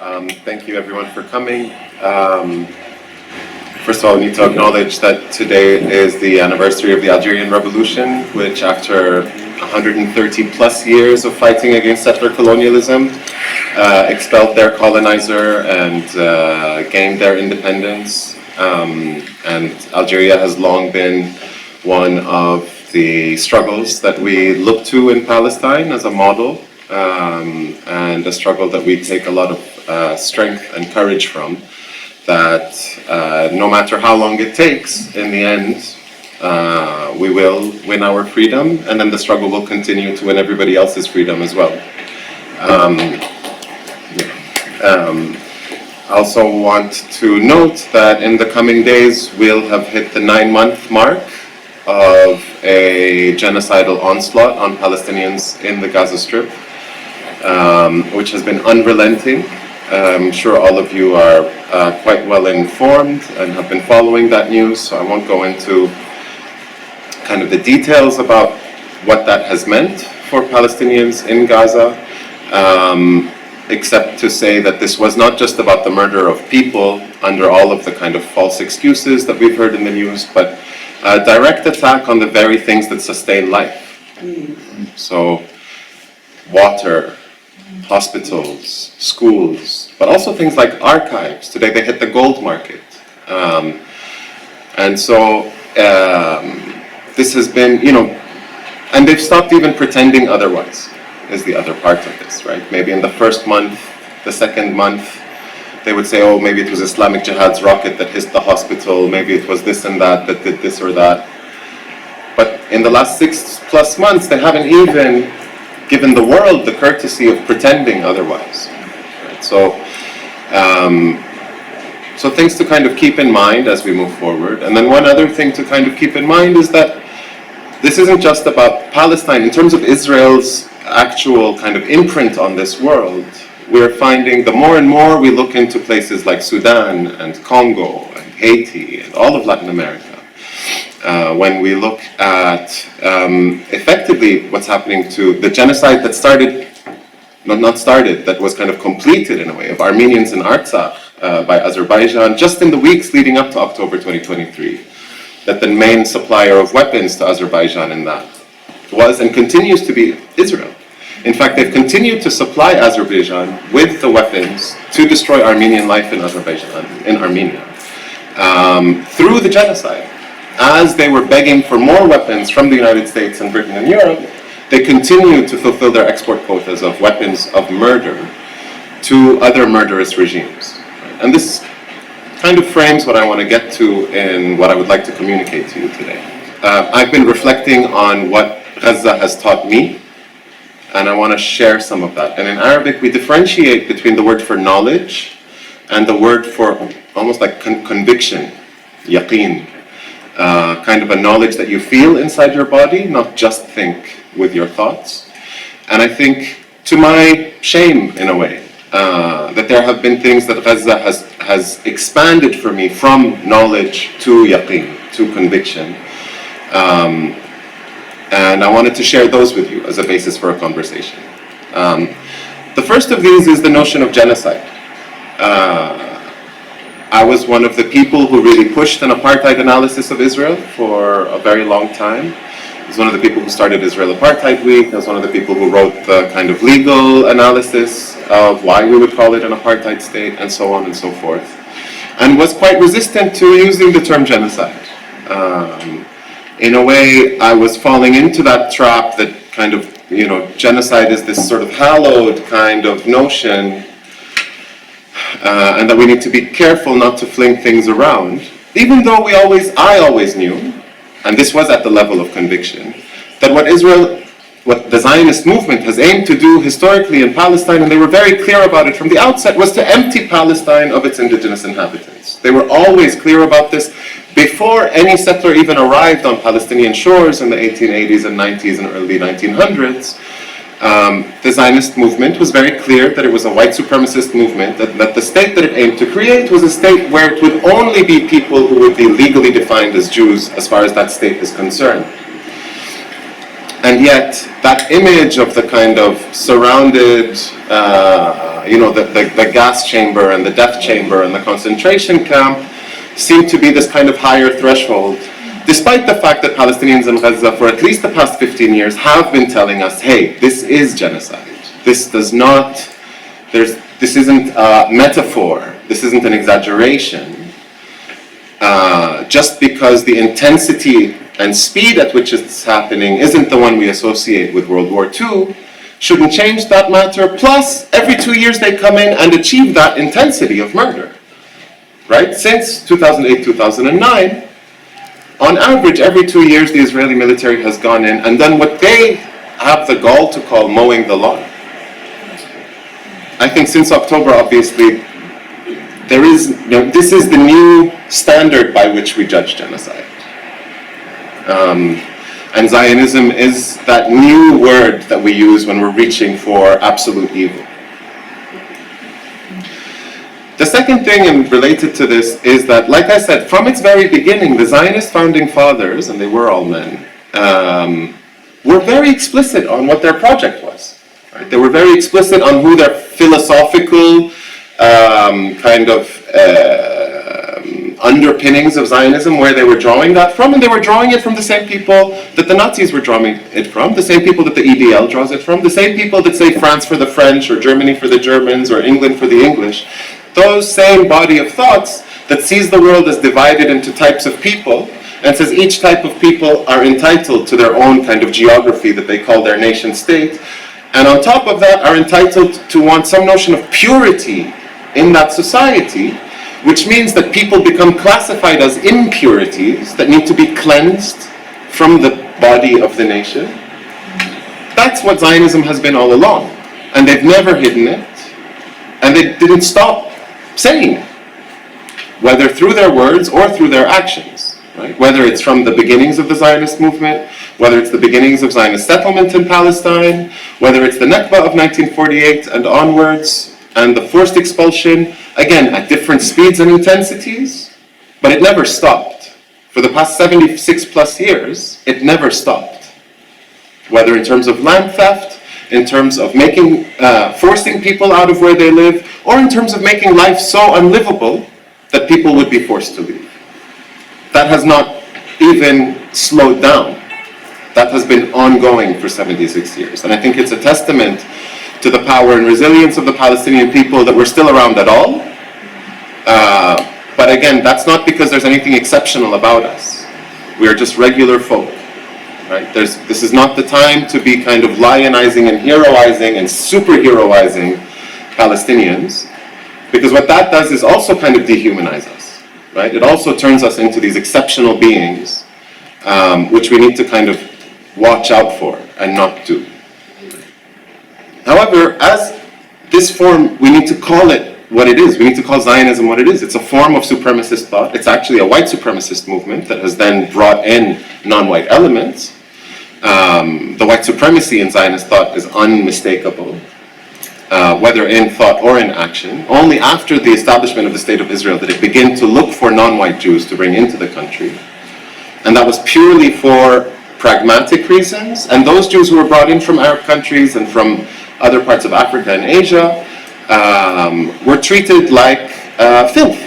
Thank you everyone for coming. First of all, I need to acknowledge that today is the anniversary of the Algerian Revolution, which after 130 plus years of fighting against settler colonialism, expelled their colonizer and gained their independence. And Algeria has long been one of the struggles that we look to in Palestine as a model, and a struggle that we take a lot of strength and courage from, that no matter how long it takes, in the end, we will win our freedom, and then the struggle will continue to win everybody else's freedom as well. I also want to note that in the coming days, we'll have hit the 9-month mark of a genocidal onslaught on Palestinians in the Gaza Strip, which has been unrelenting. I'm sure all of you are quite well informed and have been following that news, so I won't go into kind of the details about what that has meant for Palestinians in Gaza, except to say that this was not just about the murder of people under all of the kind of false excuses that we've heard in the news, but a direct attack on the very things that sustain life. So, water, hospitals, schools, but also things like archives. Today they hit the gold market. And so this has been, and they've stopped even pretending otherwise, is the other part of this, right? Maybe in the first month, the second month, they would say, oh, maybe it was Islamic Jihad's rocket that hit the hospital, maybe it was this and that that did this or that. But in the last 6+ months, they haven't even given the world the courtesy of pretending otherwise. Right? So things to kind of keep in mind as we move forward. And then one other thing to kind of keep in mind is that this isn't just about Palestine. In terms of Israel's actual kind of imprint on this world, we're finding the more and more we look into places like Sudan and Congo and Haiti and all of Latin America, when we look at effectively what's happening to the genocide that started, that was kind of completed in a way, of Armenians in Artsakh by Azerbaijan just in the weeks leading up to October 2023, that the main supplier of weapons to Azerbaijan in that was and continues to be Israel. In fact, they've continued to supply Azerbaijan with the weapons to destroy Armenian life in Azerbaijan, in Armenia, through the genocide. As they were begging for more weapons from the United States and Britain and Europe, they continued to fulfill their export quotas of weapons of murder to other murderous regimes. And this kind of frames what I want to get to in what I would like to communicate to you today. I've been reflecting on what Gaza has taught me, and I want to share some of that. And in Arabic, we differentiate between the word for knowledge and the word for almost like conviction, yaqeen. Kind of a knowledge that you feel inside your body, not just think with your thoughts. And I think, to my shame in a way, that there have been things that Gaza has expanded for me from knowledge to yaqeen, to conviction. And I wanted to share those with you as a basis for a conversation. The first of these is the notion of genocide. I was one of the people who really pushed an apartheid analysis of Israel for a very long time. I was one of the people who started Israel Apartheid Week. I was one of the people who wrote the kind of legal analysis of why we would call it an apartheid state, and so on and so forth. And was quite resistant to using the term genocide. In a way, I was falling into that trap that kind of, genocide is this sort of hallowed kind of notion, and that we need to be careful not to fling things around, even though I always knew, and this was at the level of conviction, that what the Zionist movement has aimed to do historically in Palestine, and they were very clear about it from the outset, was to empty Palestine of its indigenous inhabitants. They were always clear about this. Before any settler even arrived on Palestinian shores in the 1880s and 90s and early 1900s, the Zionist movement was very clear that it was a white supremacist movement, that the state that it aimed to create was a state where it would only be people who would be legally defined as Jews as far as that state is concerned. And yet, that image of the kind of surrounded the gas chamber and the death chamber and the concentration camp seem to be this kind of higher threshold, despite the fact that Palestinians in Gaza for at least the past 15 years have been telling us, hey, this is genocide. This isn't a metaphor. This isn't an exaggeration. Just because the intensity and speed at which it's happening isn't the one we associate with World War II, shouldn't change that matter. Plus, every 2 years they come in and achieve that intensity of murder. Right? Since 2008, 2009, on average, every 2 years the Israeli military has gone in and done what they have the gall to call mowing the lawn. I think since October, obviously, this is the new standard by which we judge genocide. And Zionism is that new word that we use when we're reaching for absolute evil. The second thing, and related to this, is that, like I said, from its very beginning, the Zionist founding fathers, and they were all men, were very explicit on what their project was. Right? They were very explicit on who their philosophical underpinnings of Zionism, where they were drawing that from, and they were drawing it from the same people that the Nazis were drawing it from, the same people that the EDL draws it from, the same people that say France for the French, or Germany for the Germans, or England for the English. Those same body of thoughts that sees the world as divided into types of people, and says each type of people are entitled to their own kind of geography that they call their nation state, and on top of that are entitled to want some notion of purity in that society, which means that people become classified as impurities that need to be cleansed from the body of the nation. That's what Zionism has been all along. And they've never hidden it. And they didn't stop saying it, whether through their words or through their actions. Right? Whether it's from the beginnings of the Zionist movement, whether it's the beginnings of Zionist settlement in Palestine, whether it's the Nakba of 1948 and onwards, and the forced expulsion, again, at different speeds and intensities, but it never stopped. For the past 76 plus years, it never stopped. Whether in terms of land theft, in terms of forcing people out of where they live, or in terms of making life so unlivable that people would be forced to leave. That has not even slowed down. That has been ongoing for 76 years. And I think it's a testament to the power and resilience of the Palestinian people that we're still around at all. But again, that's not because there's anything exceptional about us. We are just regular folk. Right? This is not the time to be kind of lionizing and heroizing and superheroizing Palestinians, because what that does is also kind of dehumanize us. Right? It also turns us into these exceptional beings, which we need to kind of watch out for and not do. However, as this form, we need to call it what it is. We need to call Zionism what it is. It's a form of supremacist thought. It's actually a white supremacist movement that has then brought in non-white elements. The white supremacy in Zionist thought is unmistakable, whether in thought or in action. Only after the establishment of the State of Israel did it begin to look for non-white Jews to bring into the country. And that was purely for pragmatic reasons. And those Jews who were brought in from Arab countries and from other parts of Africa and Asia were treated like filth,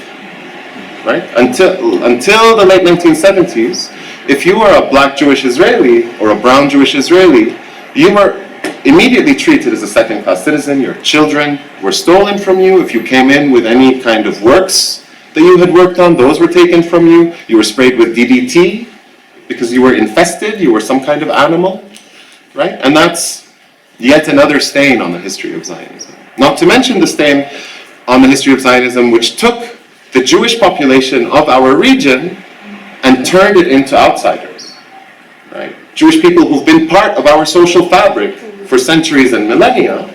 right? Until the late 1970s, if you were a black Jewish Israeli or a brown Jewish Israeli, you were immediately treated as a second-class citizen. Your children were stolen from you. If you came in with any kind of works that you had worked on, those were taken from you. You were sprayed with DDT because you were infested, you were some kind of animal, right? And that's yet another stain on the history of Zionism. Not to mention the stain on the history of Zionism, which took the Jewish population of our region and turned it into outsiders, right? Jewish people who've been part of our social fabric for centuries and millennia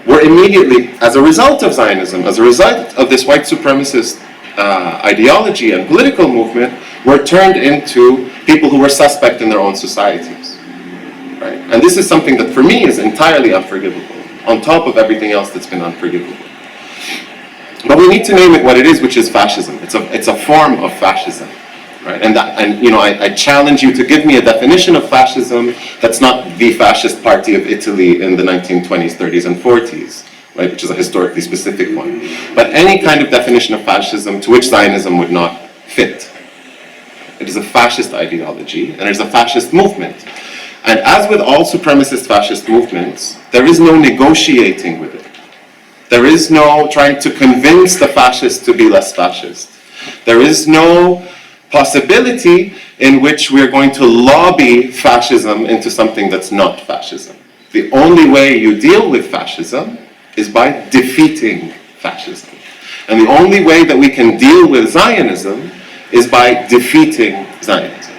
were immediately, as a result of Zionism, as a result of this white supremacist ideology and political movement, were turned into people who were suspect in their own societies. Right? And this is something that for me is entirely unforgivable, on top of everything else that's been unforgivable. But we need to name it what it is, which is fascism. It's a form of fascism. Right? And I challenge you to give me a definition of fascism that's not the fascist party of Italy in the 1920s, 30s, and 40s, right, which is a historically specific one, but any kind of definition of fascism to which Zionism would not fit. It is a fascist ideology, and there's a fascist movement. And as with all supremacist fascist movements, there is no negotiating with it. There is no trying to convince the fascists to be less fascist. There is no possibility in which we're going to lobby fascism into something that's not fascism. The only way you deal with fascism is by defeating fascism. And the only way that we can deal with Zionism is by defeating Zionism.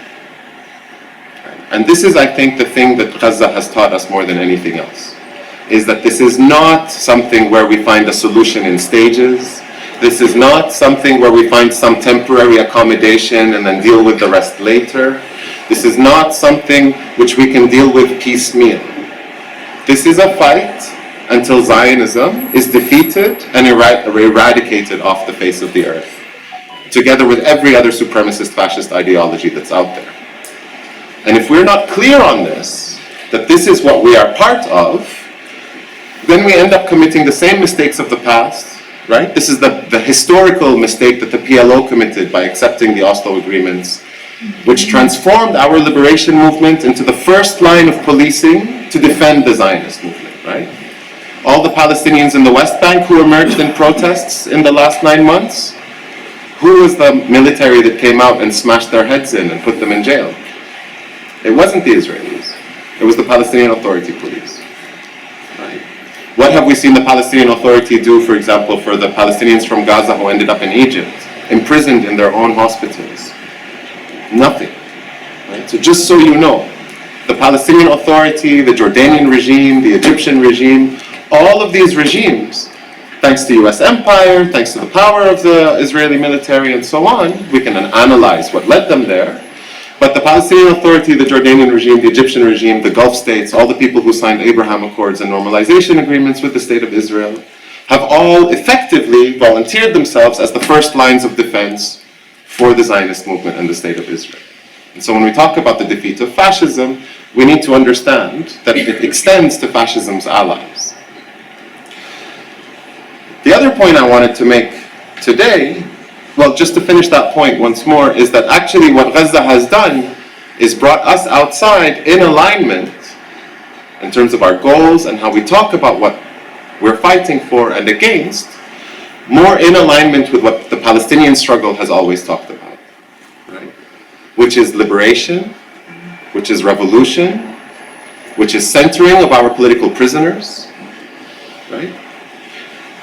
And this is, I think, the thing that Gaza has taught us more than anything else, is that this is not something where we find a solution in stages. This is not something where we find some temporary accommodation and then deal with the rest later. This is not something which we can deal with piecemeal. This is a fight until Zionism is defeated and eradicated off the face of the earth, together with every other supremacist fascist ideology that's out there. And if we're not clear on this, that this is what we are part of, then we end up committing the same mistakes of the past, right? This is the historical mistake that the PLO committed by accepting the Oslo agreements, which transformed our liberation movement into the first line of policing to defend the Zionist movement, right? All the Palestinians in the West Bank who emerged in protests in the last 9 months, who was the military that came out and smashed their heads in and put them in jail? It wasn't the Israelis. It was the Palestinian Authority police. Right? What have we seen the Palestinian Authority do, for example, for the Palestinians from Gaza who ended up in Egypt, imprisoned in their own hospitals? Nothing. Right? So just so you know, the Palestinian Authority, the Jordanian regime, the Egyptian regime, all of these regimes, thanks to US empire, thanks to the power of the Israeli military and so on, we can analyze what led them there. But the Palestinian Authority, the Jordanian regime, the Egyptian regime, the Gulf states, all the people who signed Abraham Accords and normalization agreements with the State of Israel, have all effectively volunteered themselves as the first lines of defense for the Zionist movement and the State of Israel. And so when we talk about the defeat of fascism, we need to understand that it extends to fascism's allies. The other point I wanted to make today, well, just to finish that point once more, is that actually what Gaza has done is brought us outside in alignment in terms of our goals and how we talk about what we're fighting for and against, more in alignment with what the Palestinian struggle has always talked about, right? Which is liberation, which is revolution, which is centering of our political prisoners, right?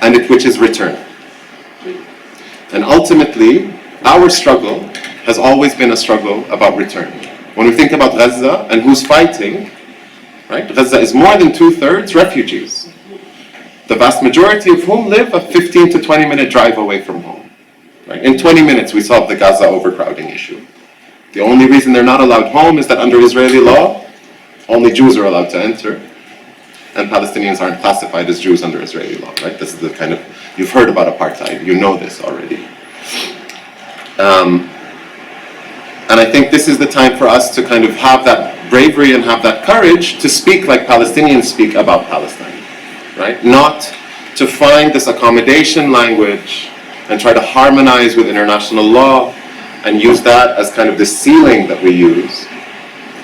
And which is return. And ultimately, our struggle has always been a struggle about return. When we think about Gaza and who's fighting, right? Gaza is more than 2/3 refugees, the vast majority of whom live a 15 to 20 minute drive away from home. Right? In 20 minutes, we solve the Gaza overcrowding issue. The only reason they're not allowed home is that under Israeli law, only Jews are allowed to enter, and Palestinians aren't classified as Jews under Israeli law, right? This is the kind of, you've heard about apartheid, you know this already. And I think this is the time for us to kind of have that bravery and have that courage to speak like Palestinians speak about Palestine, right? Not to find this accommodation language and try to harmonize with international law and use that as kind of the ceiling that we use,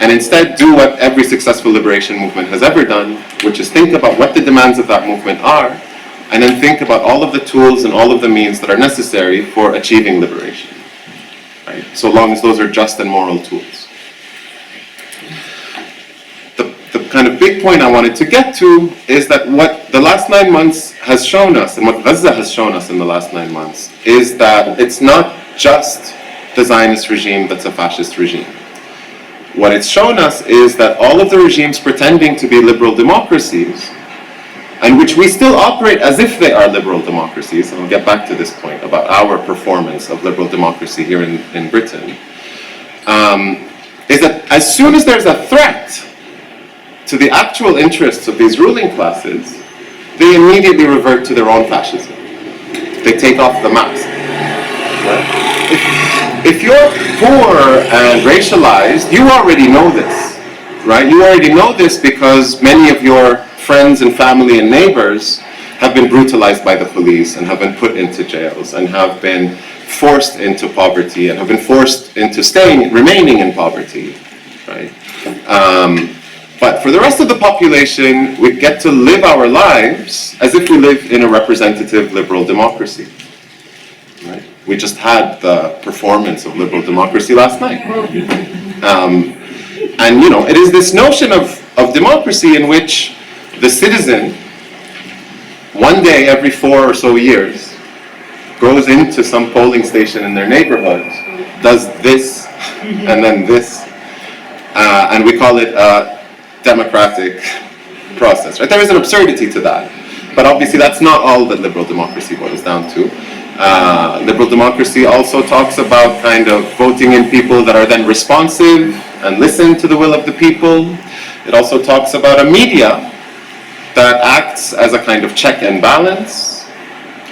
and instead do what every successful liberation movement has ever done, which is think about what the demands of that movement are, and then think about all of the tools and all of the means that are necessary for achieving liberation, right? So long as those are just and moral tools. The kind of big point I wanted to get to is that what the last 9 months has shown us, and what Gaza has shown us in the last 9 months, is that it's not just the Zionist regime that's a fascist regime. What it's shown us is that all of the regimes pretending to be liberal democracies, and which we still operate as if they are liberal democracies, and I'll get back to this point about our performance of liberal democracy here in Britain, is that as soon as there's a threat to the actual interests of these ruling classes, they immediately revert to their own fascism. They take off the mask. Right? If you're poor and racialized, you already know this, right? You already know this because many of your friends and family and neighbors have been brutalized by the police and have been put into jails and have been forced into poverty and have been forced into remaining in poverty, right? But for the rest of the population, we get to live our lives as if we live in a representative liberal democracy, right? We just had the performance of liberal democracy last night. And it is this notion of democracy in which the citizen, one day every 4 or so years, goes into some polling station in their neighborhood, does this, and then this, and we call it a democratic process, right? There is an absurdity to that, but obviously that's not all that liberal democracy boils down to. Liberal democracy also talks about kind of voting in people that are then responsive and listen to the will of the people. It also talks about a media that acts as a kind of check and balance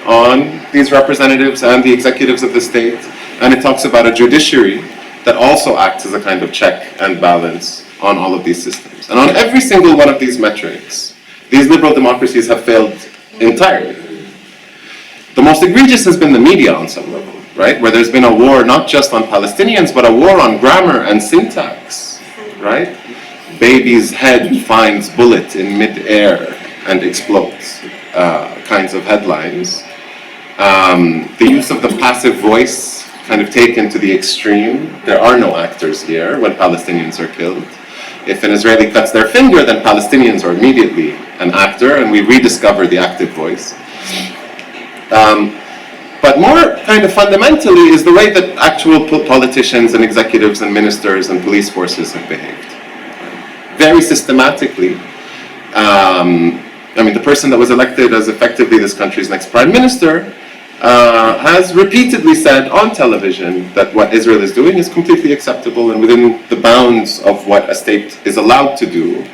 on these representatives and the executives of the state. And it talks about a judiciary that also acts as a kind of check and balance on all of these systems. And on every single one of these metrics, these liberal democracies have failed entirely. The most egregious has been the media on some level, right? Where there's been a war not just on Palestinians, but a war on grammar and syntax, right? Baby's head finds bullet in mid-air and explodes, kinds of headlines. The use of the passive voice kind of taken to the extreme. There are no actors here when Palestinians are killed. If an Israeli cuts their finger, then Palestinians are immediately an actor, and we rediscover the active voice. But more kind of fundamentally is the way that actual politicians and executives and ministers and police forces have behaved. Very systematically. The person that was elected as effectively this country's next prime minister has repeatedly said on television that what Israel is doing is completely acceptable and within the bounds of what a state is allowed to do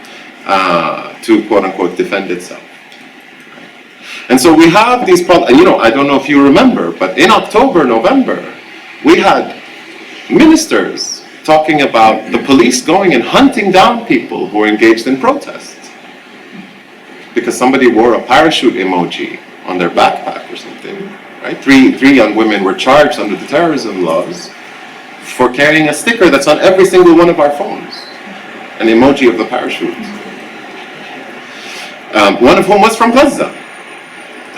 to quote-unquote defend itself. And so we have these problems, and I don't know if you remember, but in October, November, we had ministers talking about the police going and hunting down people who were engaged in protests because somebody wore a parachute emoji on their backpack or something, right? Three young women were charged under the terrorism laws for carrying a sticker that's on every single one of our phones, an emoji of the parachute. One of whom was from Gaza,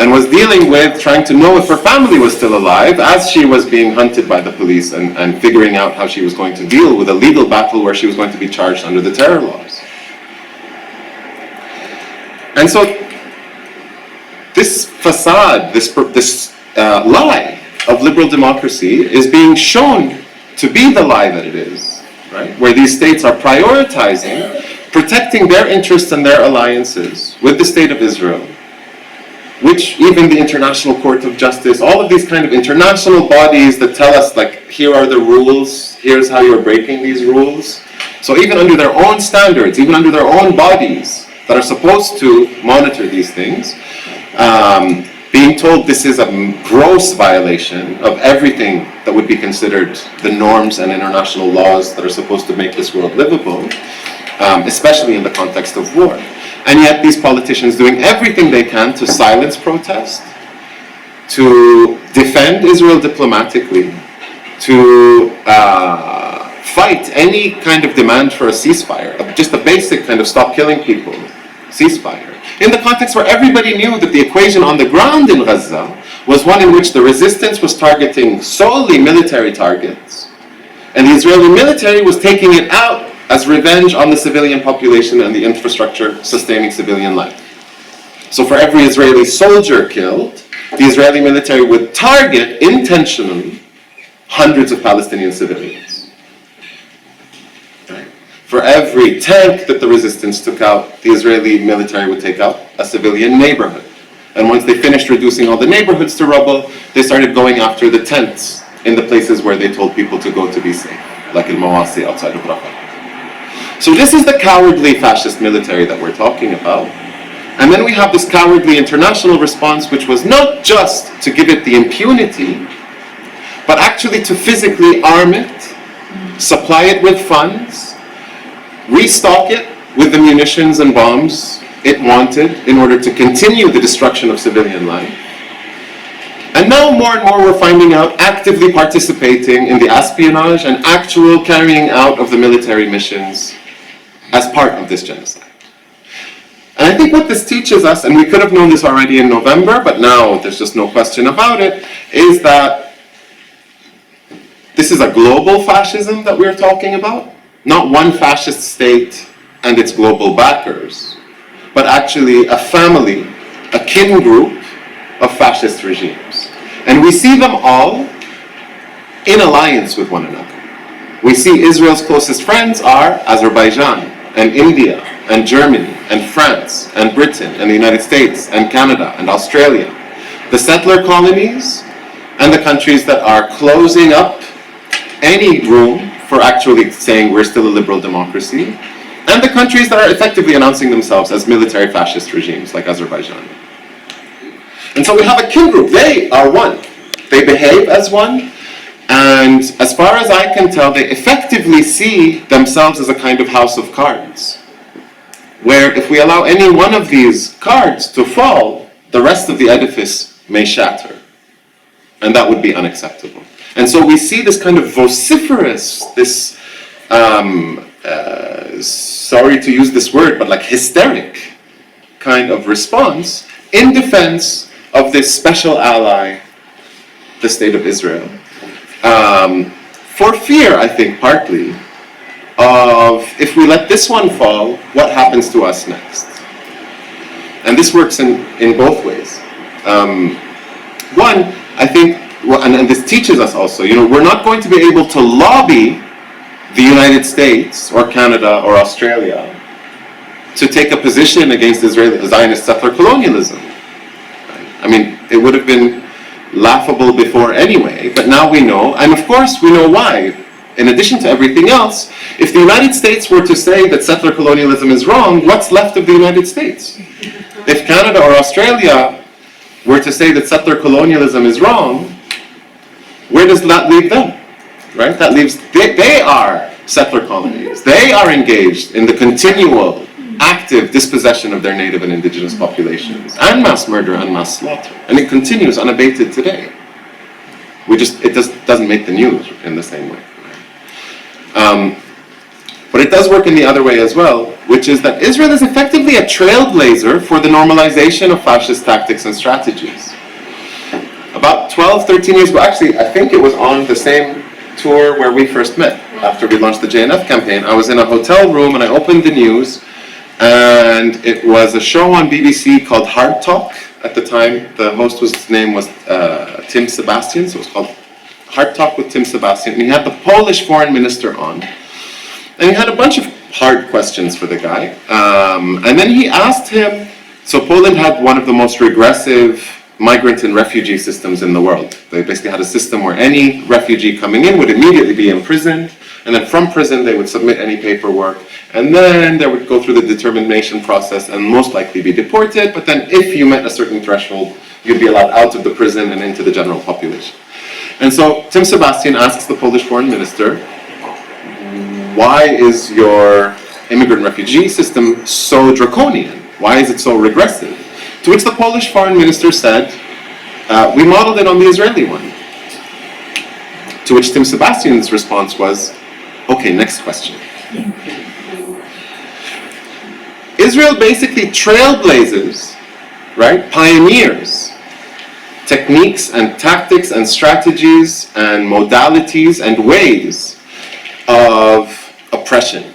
and was dealing with trying to know if her family was still alive as she was being hunted by the police and figuring out how she was going to deal with a legal battle where she was going to be charged under the terror laws. And so this facade, this lie of liberal democracy is being shown to be the lie that it is, right? Where these states are prioritizing protecting their interests and their alliances with the state of Israel, which even the International Court of Justice, all of these kind of international bodies that tell us, like, here are the rules, here's how you're breaking these rules. So even under their own standards, even under their own bodies that are supposed to monitor these things, being told this is a gross violation of everything that would be considered the norms and international laws that are supposed to make this world livable, especially in the context of war. And yet these politicians doing everything they can to silence protest, to defend Israel diplomatically, to fight any kind of demand for a ceasefire, just a basic kind of stop killing people ceasefire, in the context where everybody knew that the equation on the ground in Gaza was one in which the resistance was targeting solely military targets, and the Israeli military was taking it out as revenge on the civilian population and the infrastructure sustaining civilian life. So for every Israeli soldier killed, the Israeli military would target intentionally hundreds of Palestinian civilians. Right? For every tank that the resistance took out, the Israeli military would take out a civilian neighborhood. And once they finished reducing all the neighborhoods to rubble, they started going after the tents in the places where they told people to go to be safe, like in Mawasi outside of Rafah. So this is the cowardly fascist military that we're talking about. And then we have this cowardly international response, which was not just to give it the impunity, but actually to physically arm it, supply it with funds, restock it with the munitions and bombs it wanted in order to continue the destruction of civilian life. And now more and more we're finding out actively participating in the espionage and actual carrying out of the military missions as part of this genocide. And I think what this teaches us, and we could have known this already in November, but now there's just no question about it, is that this is a global fascism that we're talking about, not one fascist state and its global backers, but actually a family, a kin group of fascist regimes. And we see them all in alliance with one another. We see Israel's closest friends are Azerbaijan and India and Germany and France and Britain and the United States and Canada and Australia. The settler colonies and the countries that are closing up any room for actually saying we're still a liberal democracy, and the countries that are effectively announcing themselves as military fascist regimes like Azerbaijan. And so we have a kin group. They are one. They behave as one. And as far as I can tell, they effectively see themselves as a kind of house of cards, where if we allow any one of these cards to fall, the rest of the edifice may shatter. And that would be unacceptable. And so we see this kind of vociferous, this, sorry to use this word, but like hysteric kind of response in defense of this special ally, the State of Israel. For fear, I think, partly, of if we let this one fall, what happens to us next? And this works in both ways. One, I think, and this teaches us also, we're not going to be able to lobby the United States or Canada or Australia to take a position against Israeli Zionist settler colonialism. I mean, it would have been laughable before anyway, but now we know, and of course we know why. In addition to everything else, if the United States were to say that settler colonialism is wrong, what's left of the United States? If Canada or Australia were to say that settler colonialism is wrong, where does that leave them? Right? That leaves, they are settler colonies. They are engaged in the continual, active dispossession of their native and indigenous populations, and mass murder and mass slaughter. And it continues unabated today. It doesn't make the news in the same way. But it does work in the other way as well, which is that Israel is effectively a trailblazer for the normalization of fascist tactics and strategies. About 12, 13 years ago, actually, I think it was on the same tour where we first met, after we launched the JNF campaign. I was in a hotel room and I opened the news, and it was a show on BBC called Hard Talk. At the time, the host his name was Tim Sebastian, so it was called Hard Talk with Tim Sebastian, and he had the Polish foreign minister on, and he had a bunch of hard questions for the guy, and then he asked him, so Poland had one of the most regressive migrant and refugee systems in the world. They basically had a system where any refugee coming in would immediately be imprisoned, and then from prison they would submit any paperwork, and then they would go through the determination process and most likely be deported, but then if you met a certain threshold, you'd be allowed out of the prison and into the general population. And so Tim Sebastian asks the Polish foreign minister, why is your immigrant refugee system so draconian? Why is it so regressive? To which the Polish foreign minister said, we modeled it on the Israeli one. To which Tim Sebastian's response was, okay, next question. Israel basically trailblazes, right, pioneers, techniques and tactics and strategies and modalities and ways of oppression,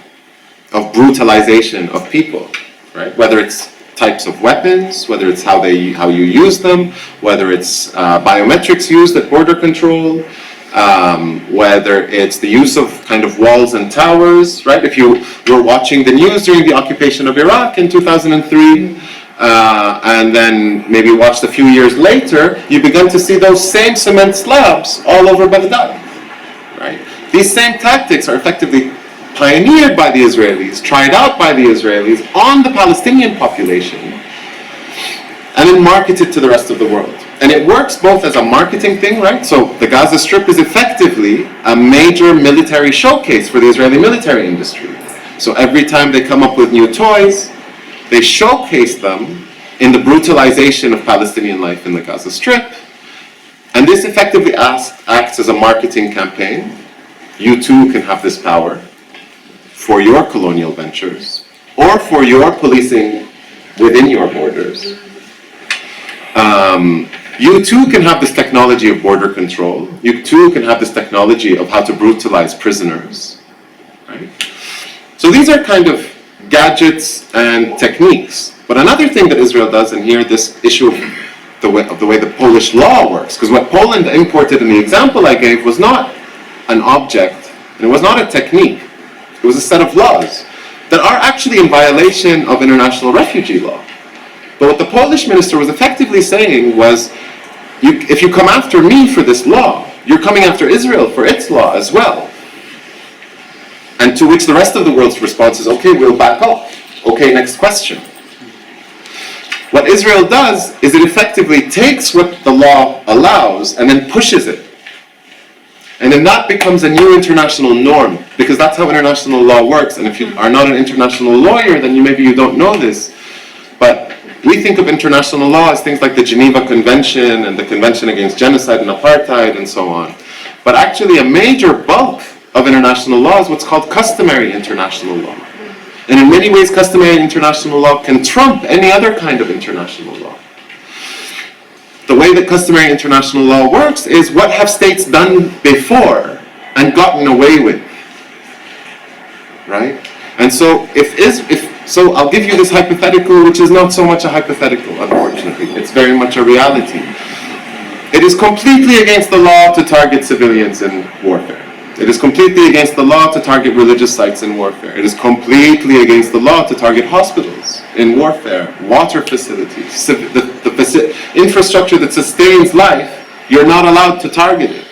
of brutalization of people, right? Whether it's types of weapons, whether it's how you use them, whether it's biometrics used at border control, whether it's the use of kind of walls and towers, right? If you were watching the news during the occupation of Iraq in 2003, and then maybe watched a few years later, you began to see those same cement slabs all over Baghdad, right? These same tactics are effectively pioneered by the Israelis, tried out by the Israelis on the Palestinian population, and then marketed to the rest of the world. And it works both as a marketing thing, right? So the Gaza Strip is effectively a major military showcase for the Israeli military industry. So every time they come up with new toys, They showcase them in the brutalization of Palestinian life in the Gaza Strip. And this effectively acts as a marketing campaign. You too can have this power for your colonial ventures or for your policing within your borders. You too can have this technology of border control. You too can have this technology of how to brutalize prisoners. Right? So these are kind of gadgets and techniques. But another thing that Israel does, and here this issue of the way the Polish law works, because what Poland imported in the example I gave was not an object, and it was not a technique. It was a set of laws that are actually in violation of international refugee law. But what the Polish minister was effectively saying was, if you come after me for this law, you're coming after Israel for its law as well. And to which the rest of the world's response is, okay, we'll back off. Okay, next question. What Israel does is it effectively takes what the law allows and then pushes it. And then that becomes a new international norm, because that's how international law works. And if you are not an international lawyer, then maybe you don't know this. But we think of international law as things like the Geneva Convention and the Convention Against Genocide and Apartheid and so on. But actually a major bulk of international law is what's called customary international law. And in many ways, customary international law can trump any other kind of international law. The way that customary international law works is what have states done before and gotten away with, right? And so so I'll give you this hypothetical, which is not so much a hypothetical, unfortunately. It's very much a reality. It is completely against the law to target civilians in warfare. It is completely against the law to target religious sites in warfare. It is completely against the law to target hospitals in warfare, water facilities, the infrastructure that sustains life. You're not allowed to target it.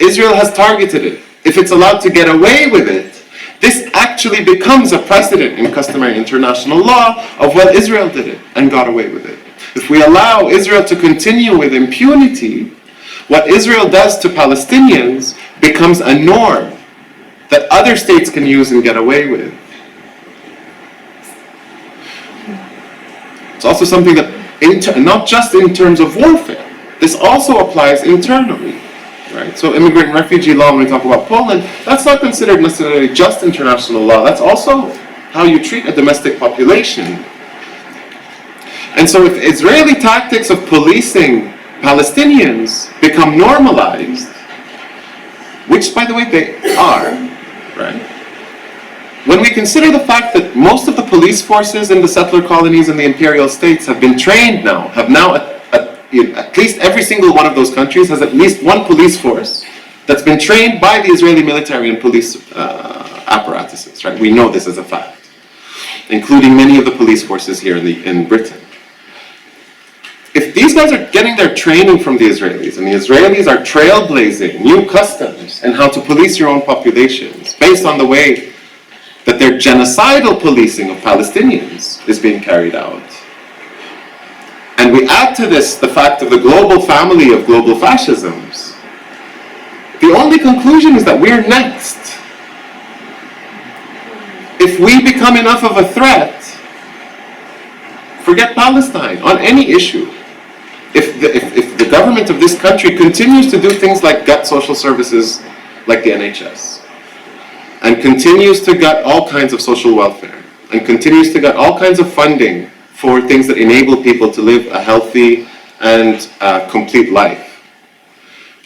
Israel has targeted it. If it's allowed to get away with it, this actually becomes a precedent in customary international law of, well, Israel did it and got away with it. If we allow Israel to continue with impunity, what Israel does to Palestinians becomes a norm that other states can use and get away with. It's also something that, not just in terms of warfare, this also applies internally. Right? So immigrant and refugee law, when we talk about Poland, that's not considered necessarily just international law. That's also how you treat a domestic population. And so if Israeli tactics of policing Palestinians become normalized, which, by the way, they are, right? When we consider the fact that most of the police forces in the settler colonies and the imperial states have been trained now, at least every single one of those countries has at least one police force that's been trained by the Israeli military and police apparatuses, right? We know this as a fact, including many of the police forces here in Britain. If these guys are getting their training from the Israelis, and the Israelis are trailblazing new customs and how to police your own populations based on the way that their genocidal policing of Palestinians is being carried out, and we add to this the fact of the global family of global fascisms, the only conclusion is that we're next. If we become enough of a threat, forget Palestine on any issue. If the government of this country continues to do things like gut social services like the NHS, and continues to gut all kinds of social welfare, and continues to gut all kinds of funding for things that enable people to live a healthy and complete life,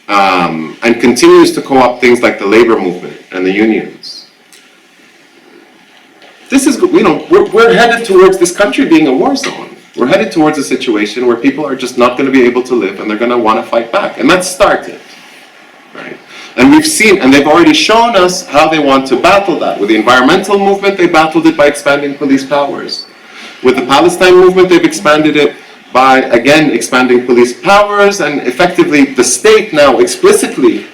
and continues to co-opt things like the labor movement and the unions. This is, we're headed towards this country being a war zone. We're headed towards a situation where people are just not going to be able to live, and they're going to want to fight back. And that's started, right? And we've seen, and they've already shown us how they want to battle that. With the environmental movement, they battled it by expanding police powers. With the Palestine movement, they've expanded it by, again, expanding police powers, and effectively the state now explicitly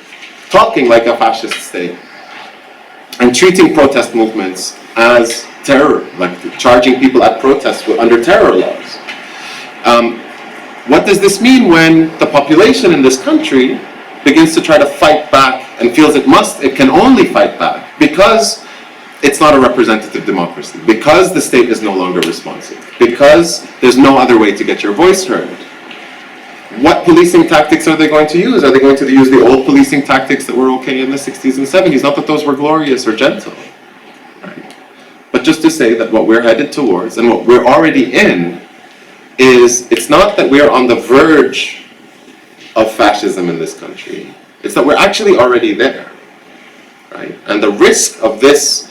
talking like a fascist state and treating protest movements as terror, like charging people at protests under terror laws. What does this mean when the population in this country begins to try to fight back and feels it can only fight back because it's not a representative democracy, because the state is no longer responsive, because there's no other way to get your voice heard. What policing tactics are they going to use? Are they going to use the old policing tactics that were okay in the 60s and 70s? Not that those were glorious or gentle, right? But just to say that what we're headed towards and what we're already in is, it's not that we're on the verge of fascism in this country. It's that we're actually already there, right? And the risk of this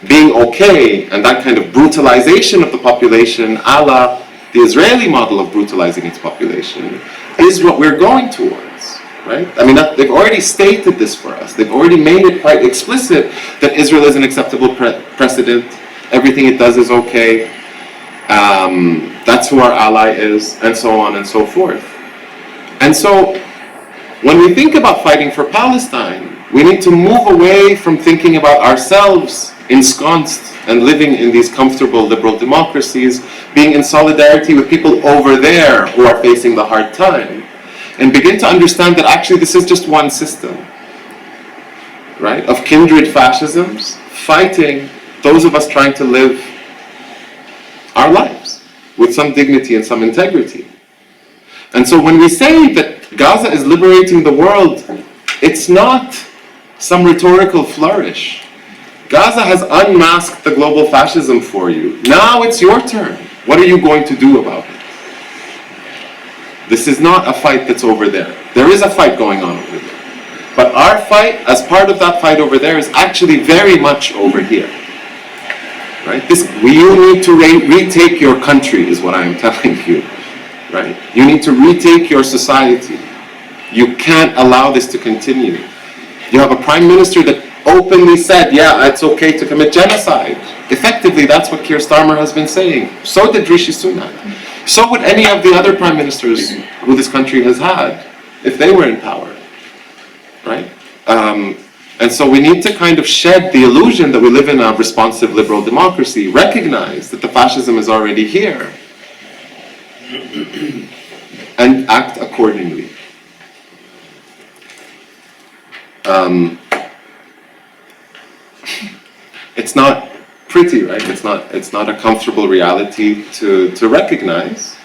being okay, and that kind of brutalization of the population, a la the Israeli model of brutalizing its population, is what we're going towards, right? I mean, they've already stated this for us. They've already made it quite explicit that Israel is an acceptable precedent. Everything it does is okay. That's who our ally is, and so on and so forth. And so, when we think about fighting for Palestine, we need to move away from thinking about ourselves ensconced and living in these comfortable liberal democracies, being in solidarity with people over there who are facing the hard time, and begin to understand that actually this is just one system, right, of kindred fascisms fighting those of us trying to live our lives with some dignity and some integrity. And so when we say that Gaza is liberating the world, it's not some rhetorical flourish. Gaza has unmasked the global fascism for you. Now it's your turn. What are you going to do about it? This is not a fight that's over there. There is a fight going on over there. But our fight, as part of that fight over there, is actually very much over here. Right? You need to retake your country, is what I am telling you. Right? You need to retake your society. You can't allow this to continue. You have a prime minister that openly said, yeah, it's okay to commit genocide. Effectively, that's what Keir Starmer has been saying. So did Rishi Sunak. So would any of the other prime ministers who this country has had, if they were in power. Right? And so we need to kind of shed the illusion that we live in a responsive liberal democracy, recognize that the fascism is already here, and act accordingly. It's not pretty, right? It's not a comfortable reality to recognize,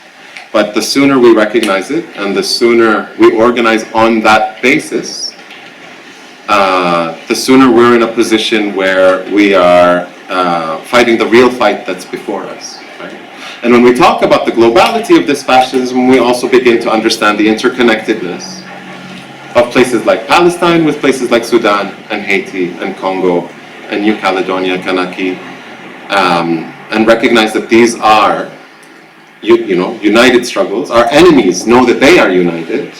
but the sooner we recognize it and the sooner we organize on that basis, the sooner we're in a position where we are fighting the real fight that's before us, right? And when we talk about the globality of this fascism, we also begin to understand the interconnectedness of places like Palestine with places like Sudan and Haiti and Congo and New Caledonia, Kanaki, and recognize that these are, united struggles. Our enemies know that they are united,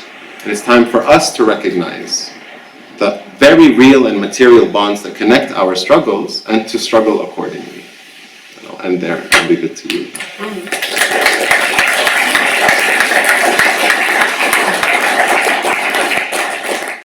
and it's time for us to recognize the very real and material bonds that connect our struggles and to struggle accordingly. And there, I'll leave it to you.